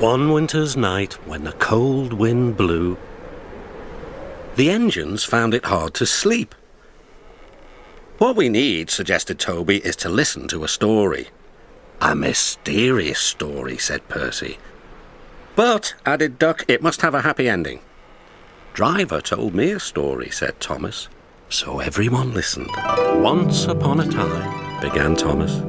One winter's night, when the cold wind blew, the engines found it hard to sleep. "What we need," suggested Toby, "is to listen to a story." "A mysterious story," said Percy. "But," added Duck, "it must have a happy ending." "Driver told me a story," said Thomas. So everyone listened. "Once upon a time," began Thomas,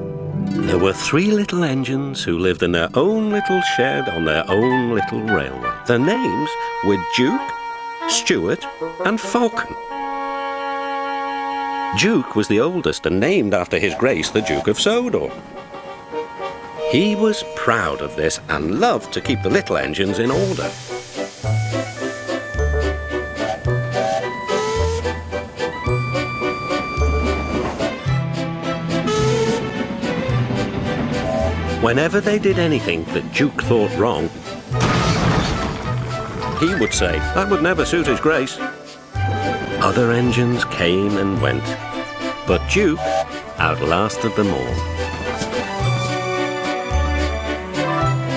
"there were 3 little engines who lived in their own little shed on their own little railway. Their names were Duke, Stuart, and Falcon. Duke was the oldest and named after His Grace the Duke of Sodor. He was proud of this and loved to keep the little engines in order. Whenever they did anything that Duke thought wrong, he would say, "That would never suit His Grace." Other engines came and went, but Duke outlasted them all.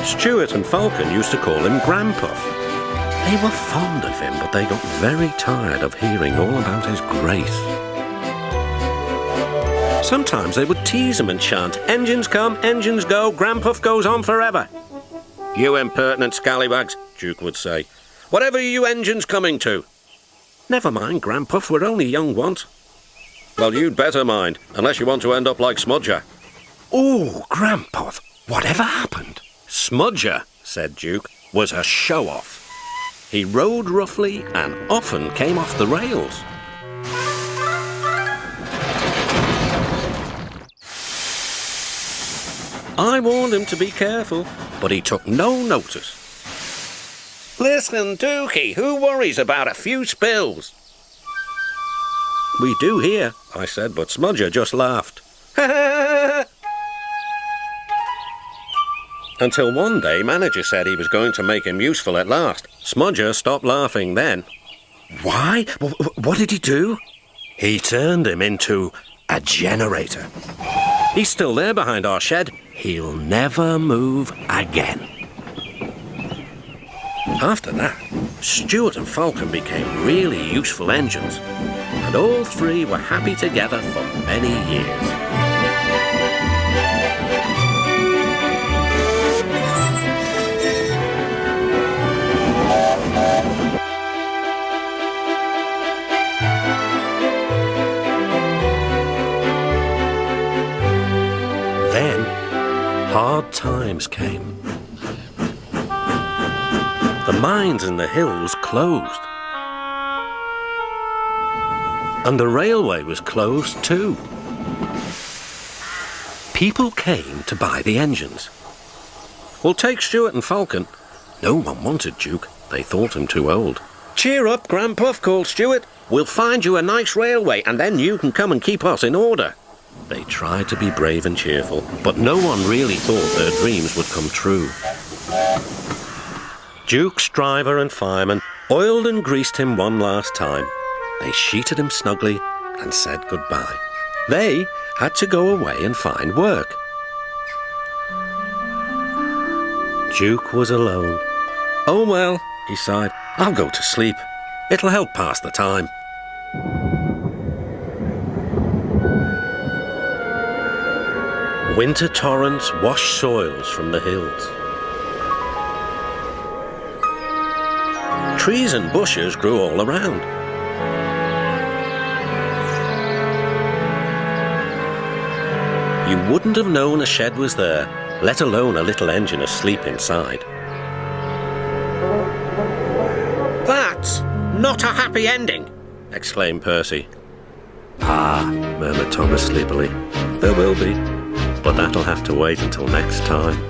Stuart and Falcon used to call him Grandpuff. They were fond of him, but they got very tired of hearing all about His Grace. Sometimes they would tease him and chant, "Engines come, engines go, Grandpuff goes on forever." "You impertinent scallywags," Duke would say. "Whatever are you engines coming to?" "Never mind, Grandpuff, we're only young once." "Well, you'd better mind, unless you want to end up like Smudger." "Oh, Grandpuff, whatever happened?" "Smudger," said Duke, "was a show-off. He rode roughly and often came off the rails. I warned him to be careful, but he took no notice." "Listen, Dookie, who worries about a few spills?" "We do here," I said, but Smudger just laughed. Until one day, manager said he was going to make him useful at last. Smudger stopped laughing then. "Why? What did he do?" "He turned him into a generator. He's still there behind our shed. He'll never move again." After that, Stuart and Falcon became really useful engines, and all 3 were happy together for many years. Then, hard times came. The mines in the hills closed. And the railway was closed too. People came to buy the engines. "We'll take Stuart and Falcon." No one wanted Duke. They thought him too old. "Cheer up, Grandpuff," called Stuart. "We'll find you a nice railway, and then you can come and keep us in order." They tried to be brave and cheerful, but no one really thought their dreams would come true. Duke's driver and fireman oiled and greased him one last time. They sheeted him snugly and said goodbye. They had to go away and find work. Duke was alone. "Oh well," he sighed, "I'll go to sleep. It'll help pass the time." Winter torrents washed soils from the hills. Trees and bushes grew all around. You wouldn't have known a shed was there, let alone a little engine asleep inside. "That's not a happy ending," exclaimed Percy. "Ah," murmured Thomas sleepily, "there will be. But that'll have to wait until next time."